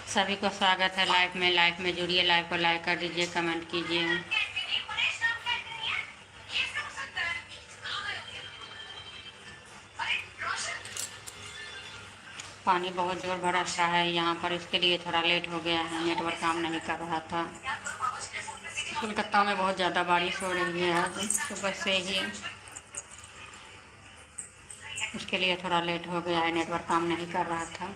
सभी को स्वागत है लाइव में जुड़िए, लाइव को लाइक कर दीजिए, कमेंट कीजिए। पानी बहुत जोर बरस रहा है यहाँ पर, इसके लिए थोड़ा लेट हो गया है, नेटवर्क काम नहीं कर रहा था। कोलकाता में बहुत ज़्यादा बारिश हो रही है आज सुबह से ही, उसके लिए थोड़ा लेट हो गया है, नेटवर्क काम नहीं कर रहा था।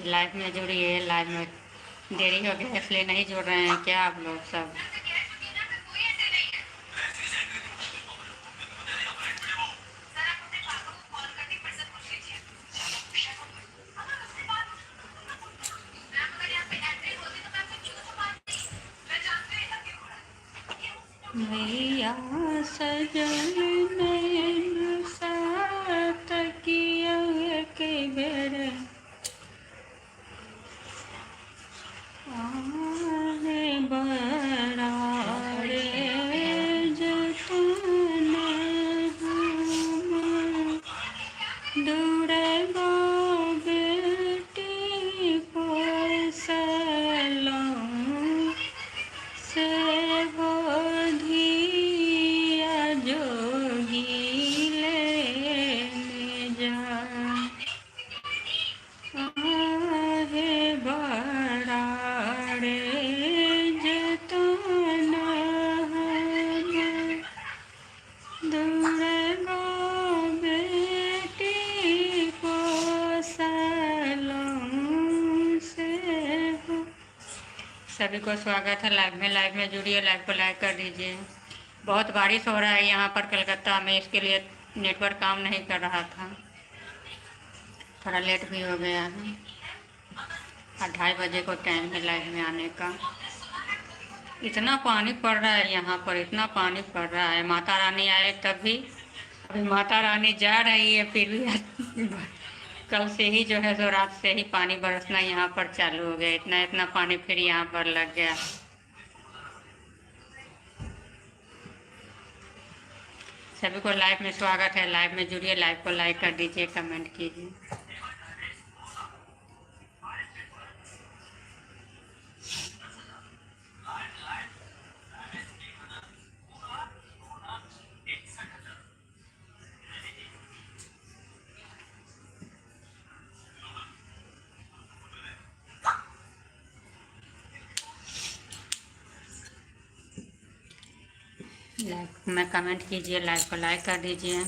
लाइव में जुड़िए, लाइव में देरी हो गया इसलिए नहीं जुड़ रहे हैं क्या आप लोग सब? मैया सजल नैन साथ किया के बेर आने बड़ा रे जतन हम दूर गो बेटी पोसलौं से हो धिया जोगी लेने जा आहे बड़ा रे जतन हम दूर गो बेटी पोसलौं से हो। सभी को स्वागत है लाइव में जुड़िए, लाइव को लाइक कर दीजिए। बहुत बारिश हो रहा है यहाँ पर कलकत्ता में, इसके लिए नेटवर्क काम नहीं कर रहा था, थोड़ा लेट भी हो गया है। 2:30 बजे को टाइम है लाइव में आने का। इतना पानी पड़ रहा है यहाँ पर, इतना पानी पड़ रहा है, माता रानी आए तब भी। अभी माता रानी जा रही है फिर भी कल से ही जो है सो रात से ही पानी बरसना यहाँ पर चालू हो गया, इतना इतना पानी फिर यहाँ पर लग गया। सभी को लाइव में स्वागत है, लाइव में जुड़िए, लाइव को लाइक कर दीजिए, कमेंट कीजिए। लाइक में कमेंट कीजिए, लाइव को लाइक कर दीजिए।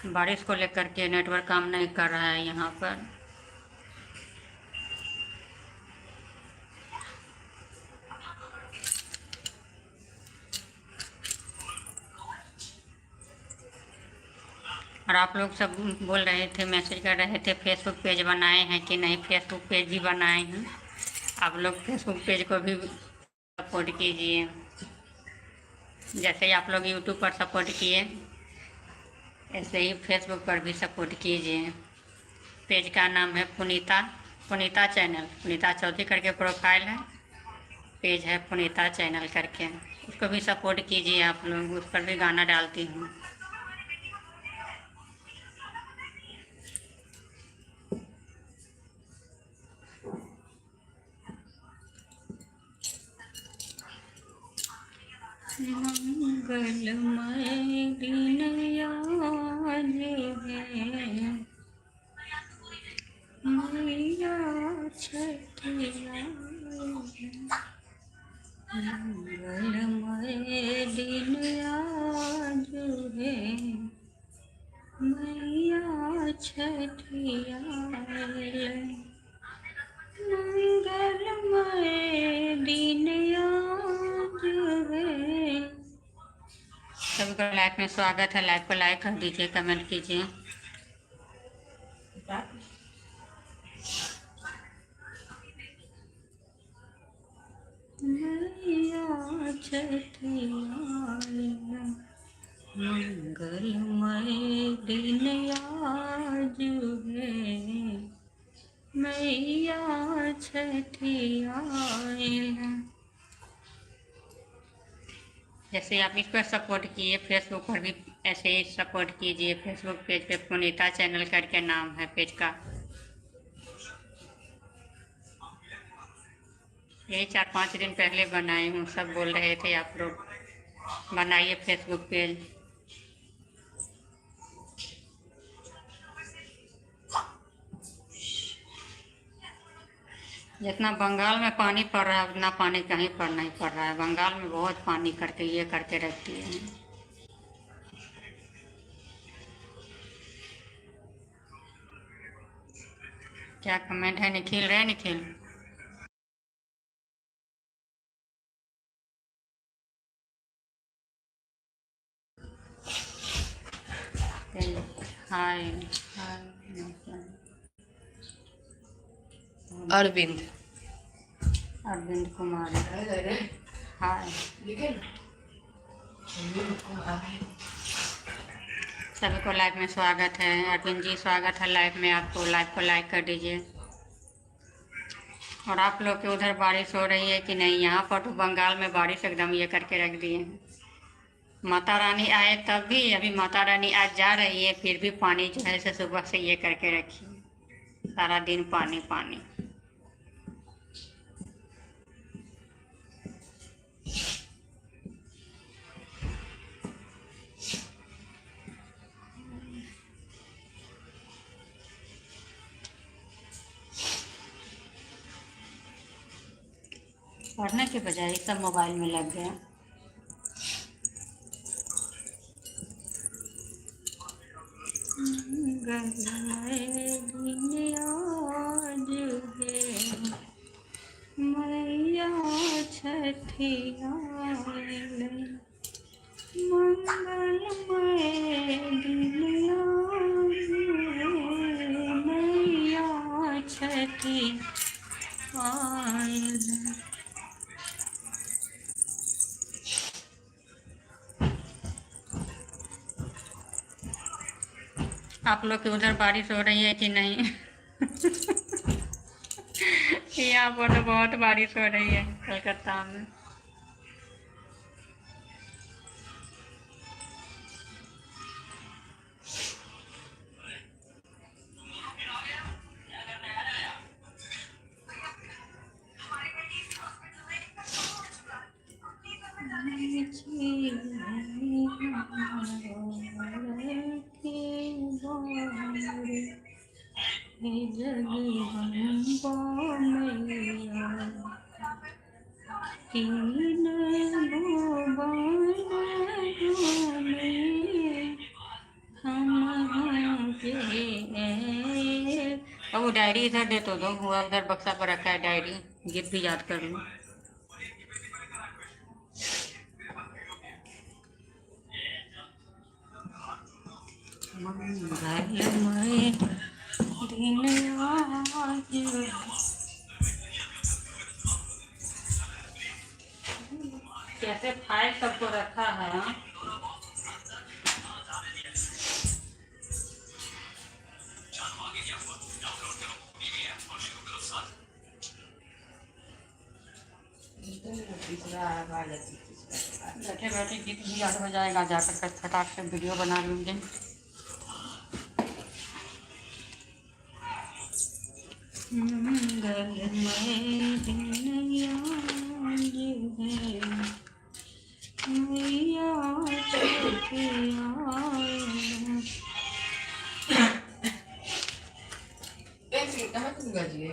बारिश को लेकर के नेटवर्क काम नहीं कर रहा है यहाँ पर। और आप लोग सब बोल रहे थे, मैसेज कर रहे थे फेसबुक पेज बनाए हैं कि नहीं, फेसबुक पेज भी बनाए हैं। आप लोग फेसबुक पेज को भी सपोर्ट कीजिए, जैसे ही आप लोग यूट्यूब पर सपोर्ट किए ऐसे ही फेसबुक पर भी सपोर्ट कीजिए। पेज का नाम है पुनीता चैनल, पुनीता चौधरी करके प्रोफाइल है, पेज है पुनीता चैनल करके, उसको भी सपोर्ट कीजिए आप लोग, उस पर भी गाना डालती हूँ। मंगलमय दिन आज है, मैया छठिया। मंगलमय दिन आज है, मैया छठिया मंगलमय दिन आज है। सभी को लाइफ में स्वागत है। लाइफ को लाइक कर दीजिए, कमेंट कीजिए। मैया छठिया मंगलमय दिन आज है। मैया छठिया। जैसे आप इस पर सपोर्ट किए, फेसबुक पर भी ऐसे ही सपोर्ट कीजिए। फेसबुक पेज पे पुनीता चैनल करके नाम है पेज का। यही 4-5 दिन पहले बनाई हूँ। सब बोल रहे थे आप लोग बनाइए फेसबुक पेज। जितना बंगाल में पानी पड़ रहा है उतना पानी कहीं पर नहीं पड़ रहा है। बंगाल में बहुत पानी करके ये करके रखती है। क्या कमेंट है? निखिल रहे निखिल। हाय हाय। अरविंद अरविंद कुमार। हाय। सभी को लाइव में स्वागत है। अरविंद जी स्वागत है लाइव में। आपको लाइव को लाइक कर दीजिए। और आप लोग के उधर बारिश हो रही है कि नहीं? यहाँ पर तो बंगाल में बारिश एकदम ये करके रख दिए हैं। माता रानी आए तब भी, अभी माता रानी आज जा रही है फिर भी पानी जो है सुबह से ये करके रखी है। सारा दिन पानी पानी। पढ़ने के बजाय सब मोबाइल में लग गया। आज है मैया छठिया मंगलमय दिन आज है। मैया छठी आयल। आप लोग के उधर बारिश हो रही है कि नहीं? यहाँ पर तो बहुत बारिश हो रही है कलकत्ता में। वो डायरी इधर दे तो दो। हुआ उधर बक्सा पर रखा है डायरी। गीत भी याद कर लो। मंगलमय दिन आज। कैसे फाइल सबको रखा है? बैठे बैठे गीत भी याद हो जाएगा। जाकर के फटाक से वीडियो बना लूँगी। मंगलमय दिन आज है मैया छठिया। कहाँ तुम गए?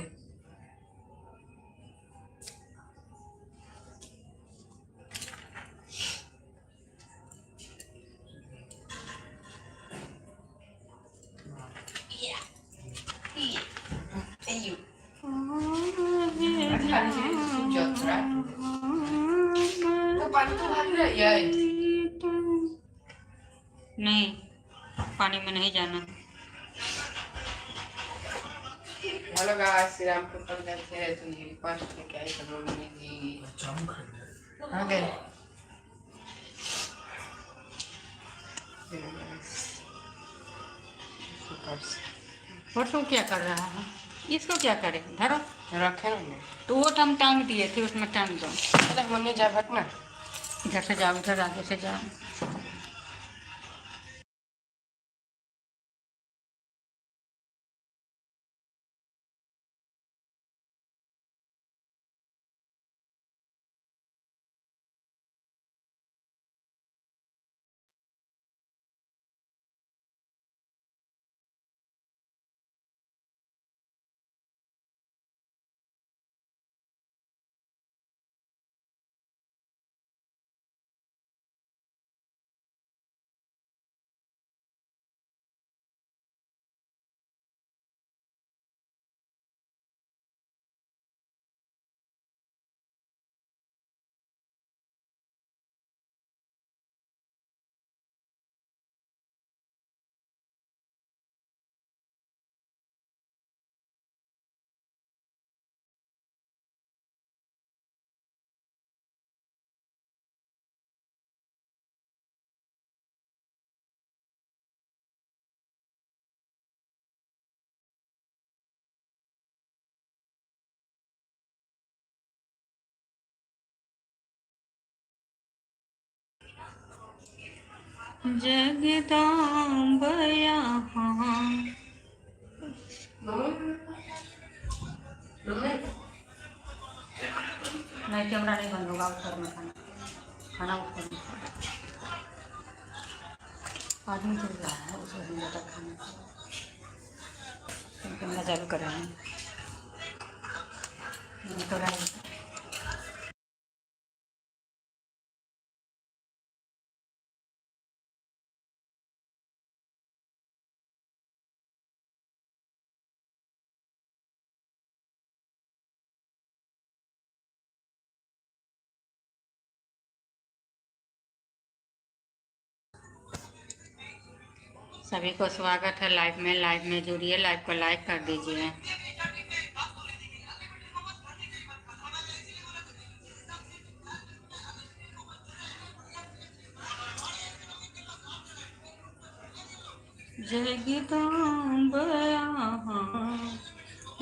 नहीं, पानी में नहीं जाना। हेलो गाइस, श्री राम को पंद्रह से तो ये पांच लेके आई सब लोग ने जी। हाँ गए और तू क्या कर रहा है? इसको क्या करे? धरो। रखे ना तो वो तो हम टांग दिए थे, उसमें टांग दो। अरे हमने जा भटना इधर से जाओ, इधर आगे से जाओ। जगदम्ब यहाँ। नहीं, कैमरा नहीं बंद होगा। ऊपर में खाना खाना ऊपर में। आदमी चल रहा है, उसको नहीं ज़्यादा खाना। कैमरा चालू कर रहे हैं। तो सभी को स्वागत है लाइव में। लाइव में जुड़िए, लाइव को लाइक कर दीजिए। जगदम्ब यहाँ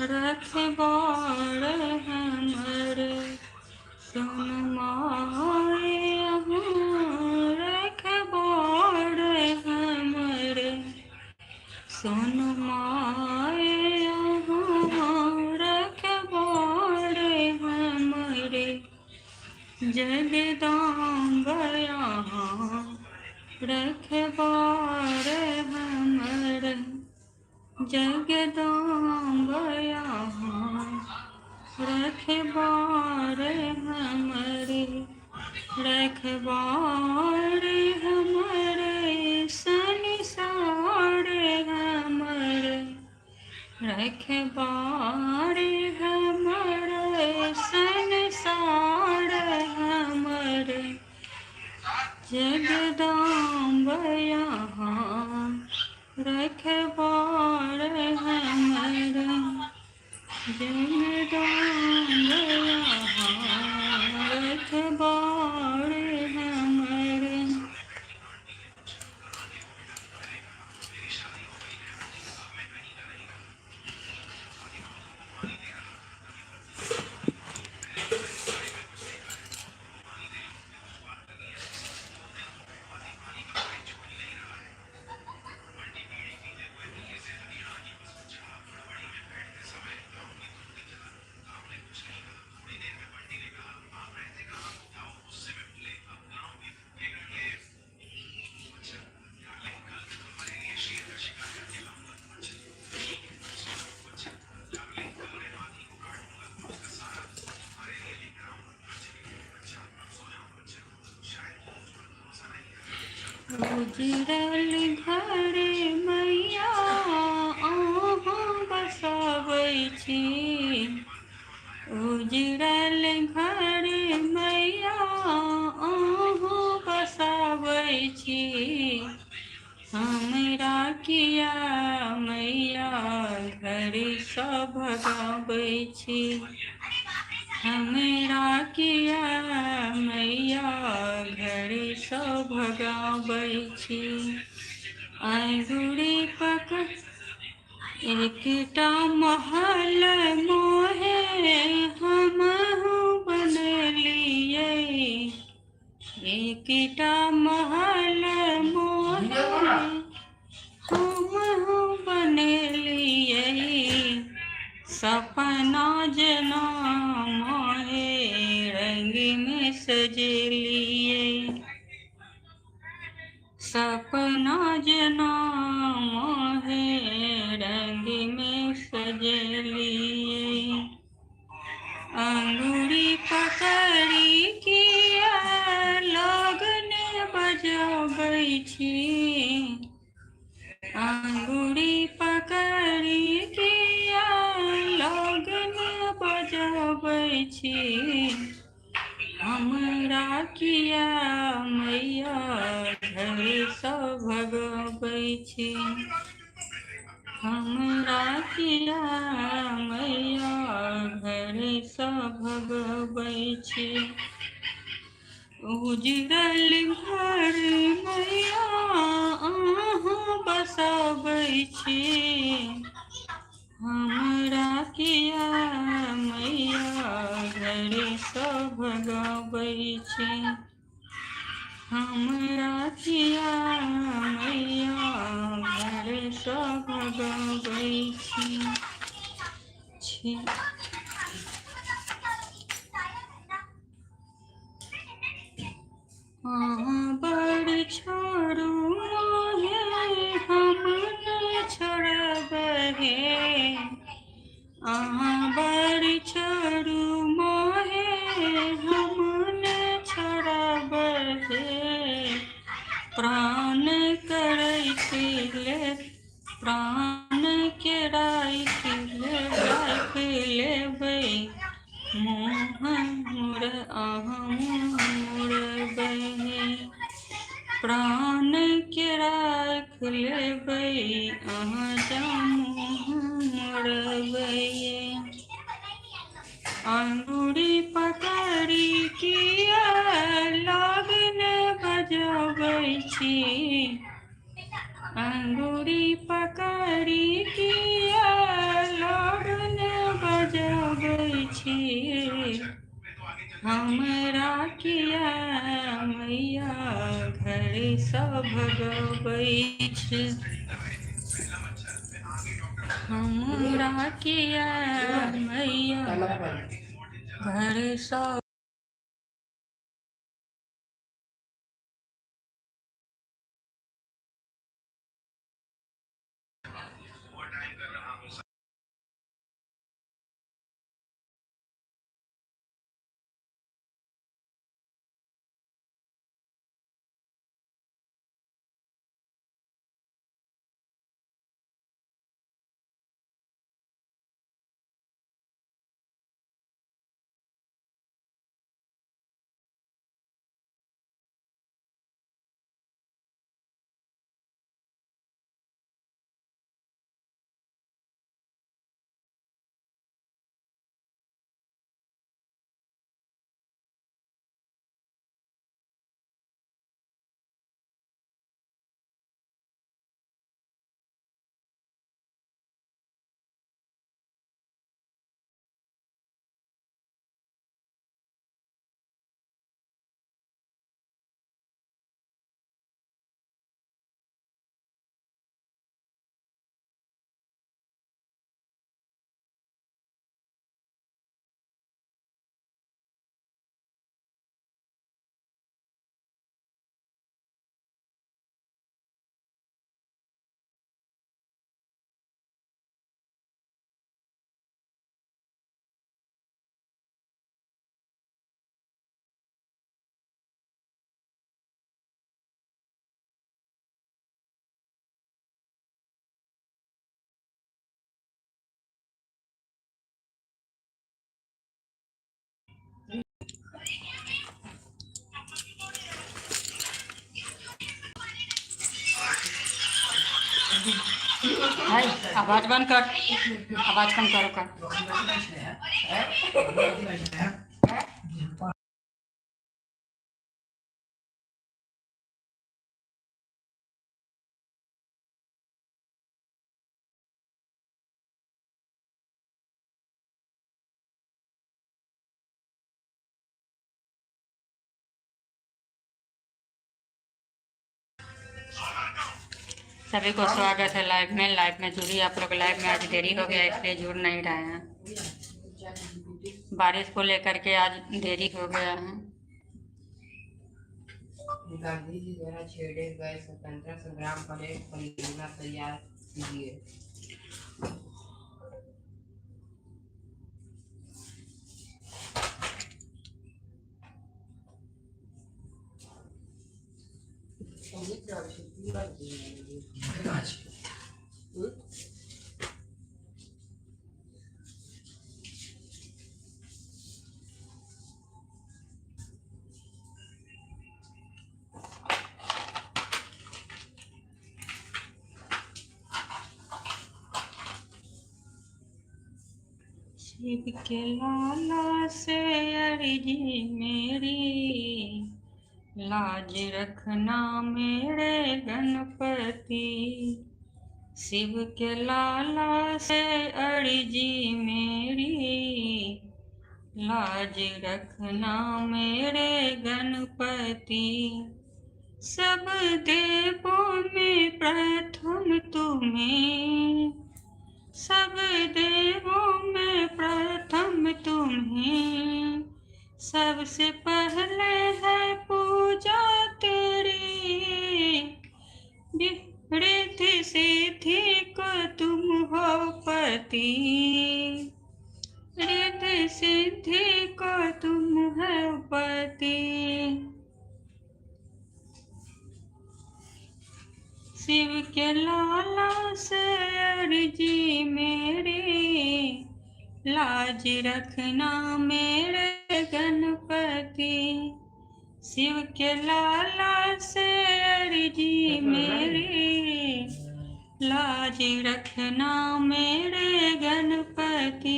रखवार हमरे, सुन माए यहाँ रखवार हमरे, सुन माए यहाँ रखवार हमरे। जगदम्ब यहाँ रखवार हमरे, जगदम्ब यहाँ रखवार हमरे, रखवार हमरे संसार हमरे, रखवार हमरे संसार हमरे। जगदम्ब यहाँ रखवार हमरे, जगदम्ब यहाँ रखवार हमरे। उजड़ल घर मैया अहाँ बसाबै छी, उजड़ल घर मैया अहाँ बसाबै छी, किया मैया घड़ी सँ भगाबै छी। हमरा किया मैया घड़ी सँ भगाबै छी। अंगूरी पकड़ एकटा महल मोहे हमहु बनलियै। एकटा महल मोहे हमहु बनलियै। सपना जेना मोहे रंग में सजेलियै। सपना जेना मोहे रंग में सजेलियै। अंगूरी पकड़ी किया लगने बजबै छी। अंगूरी पकड़ी किया लगने बजबै छी। हमरा किया मैया घड़ी सँ भगाबै छी। हमरा किया मैया घड़ी सँ भगाबै छी। उजड़ल घर मैया अहाँ बसाबै छी। हमरा किया मैया घड़ी सँ भगाबै छी। हमरा किया मैया घड़ी सँ भगाबै छी। अहाँ बड़ छोड़ू मोहे हम नहि छोड़बै। अहाँ बड़ छोड़ू मोहे हम नहि छोड़बै। प्राण करैत ले प्राण के राखि लेबै। मुँह मोर अहाँ मोड़बै। प्राण के राख लेबै अहाँ जँ मुँह मोड़बै। अंगूरी पकड़ी किया लगने बजबै छी। अंगूरी पकड़ी किया लगने बजबै छी। हमरा किया मैया घड़ी सँ भगाबै छी। हमरा किया मैया घड़ी सँ भाई आवाज बंद कर, आवाज कम करो कर। सभी को स्वागत है लाइव में जुड़ी आप लोग लाइव में। आज देरी हो गया इसलिए जुड़ नहीं रहे हैं, बारिश को लेकर के आज देरी हो गया है। गांधी जी द्वारा छेड़े गए स्वतंत्रता संग्राम पर एक परियोजना तैयार कीजिए। शिव के लाला से अर्जी मेरी, लाज रखना मेरे गणपति। शिव के लाला से अर्जी मेरी, लाज रखना मेरे गणपति। सब देवों में प्रथम तुम्हें, सब देवों में प्रथम तुम्हें, सबसे पहले है पूजा तेरी। रिद्धि सिद्धि को तुम हो पति, रिद्धि सिद्धि को तुम हो पति। शिव के लाला से अर्जी मेरी, लाज रखना मेरे गणपति। शिव के लाला से अर्जी मेरी, लाज रखना मेरे गणपति।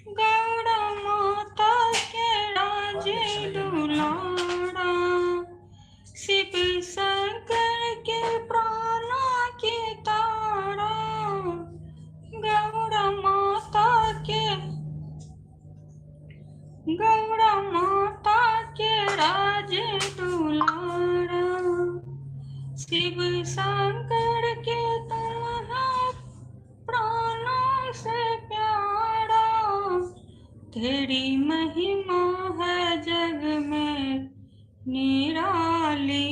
गौड़ा माता के राज दुलारा, शिव शंकर के प्राणा की तारा। गौड़ा माता के, गौड़ा माता के राज दुलारा। शिव शंकर के तलहा प्राणों से प्यारा। तेरी महिमा है जग में निराली,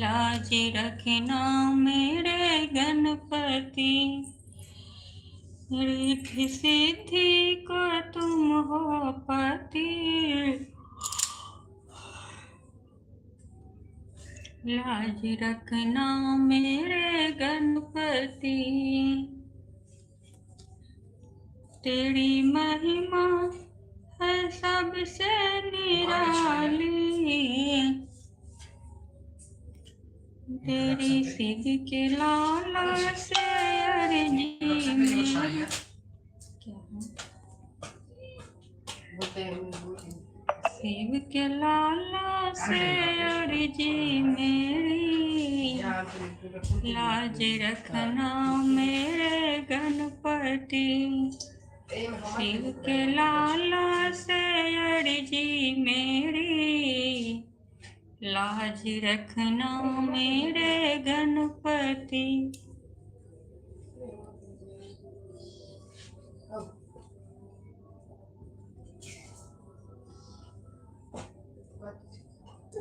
लाज रखना मेरे गणपति। रिद्धि सिद्धि को तुम हो पति, लाज रखना मेरे गणपति। तेरी महिमा है सबसे निराली, तेरी शिव के लाला से अर्जी मेरी। शिव के लाला से अर्जी मेरी, लाज रखना मेरे गणपति। शिव के लाला से अर्जी मेरी, लाज रखना मेरे गणपति।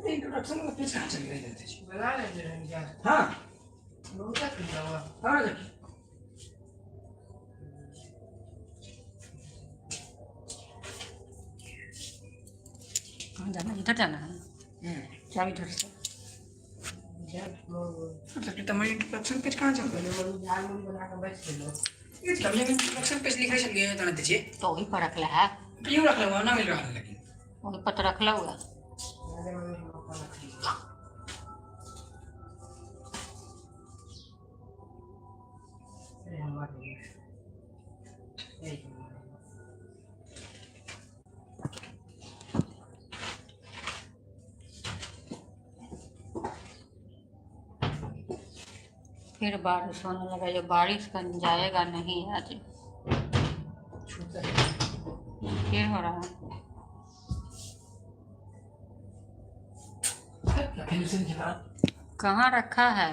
इंट्रोडक्शन में प्लीज कहाँ चले गए थे? बना लेते हैं क्या? हाँ बहुत अच्छा हुआ। हाँ देखिए कहाँ जाना? इधर जाना है, चाबी इधर से। मतलब तुम्हारी इंट्रोडक्शन पेज कहाँ चल रहा है? झाड़ू बना के बैठ लो। ये तब जब इंट्रोडक्शन पेज लिखा चल गया था ना दीजिए तो वही पर रख ला है, क्यों रख लगा ना मिल रहा है लेकिन वही पर तो रख ला हुआ। फिर बारिश होने लगा, जो बारिश का जाएगा नहीं आज। फिर हो रहा है, कहाँ रखा है?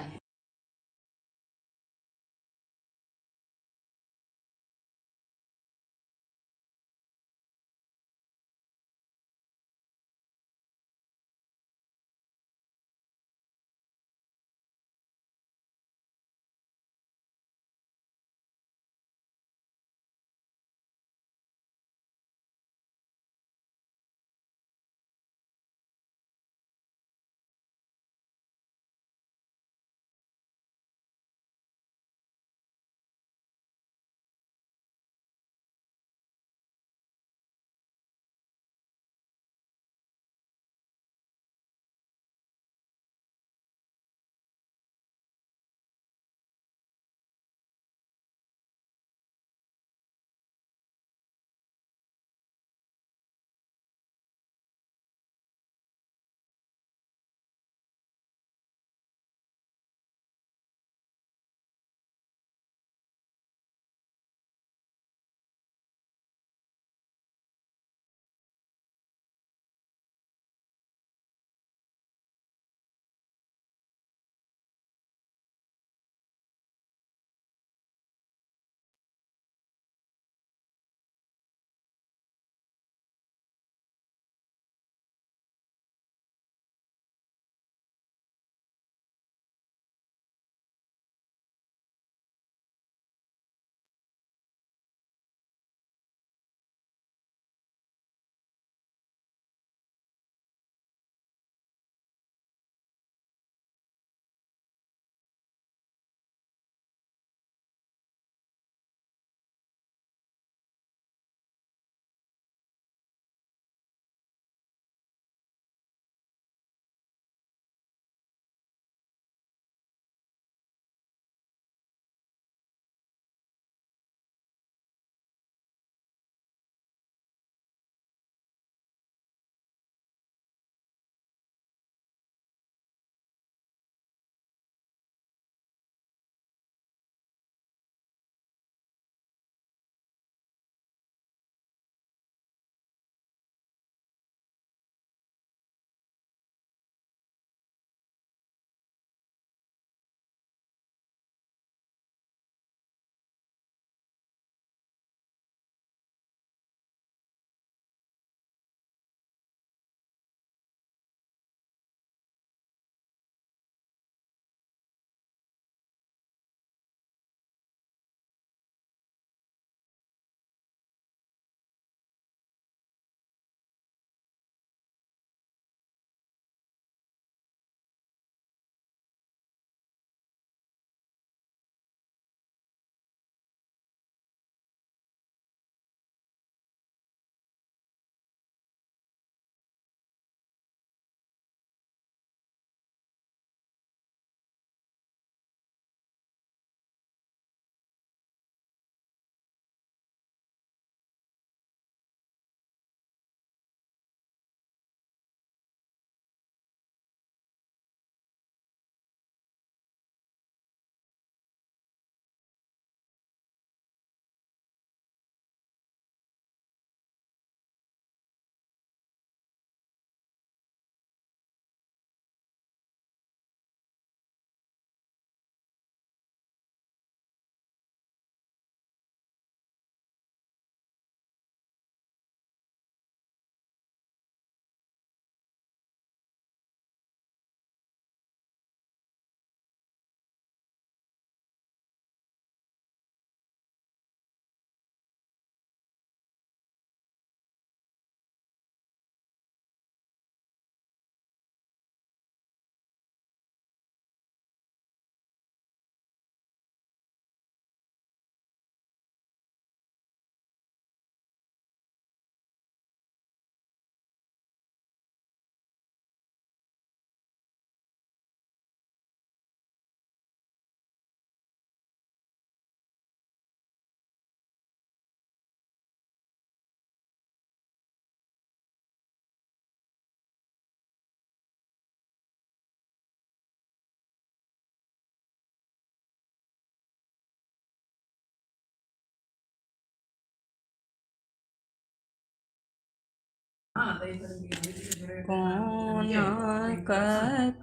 कौन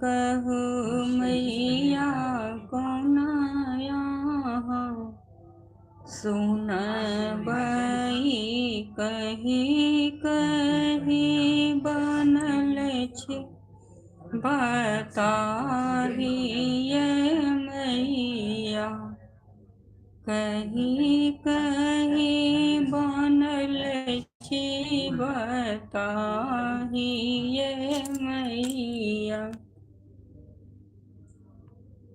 कहु मैया कौन यहाँ सुनबई कही कही बनल छे बताहिए मैया कही कही बनल छी बताहिए मैया।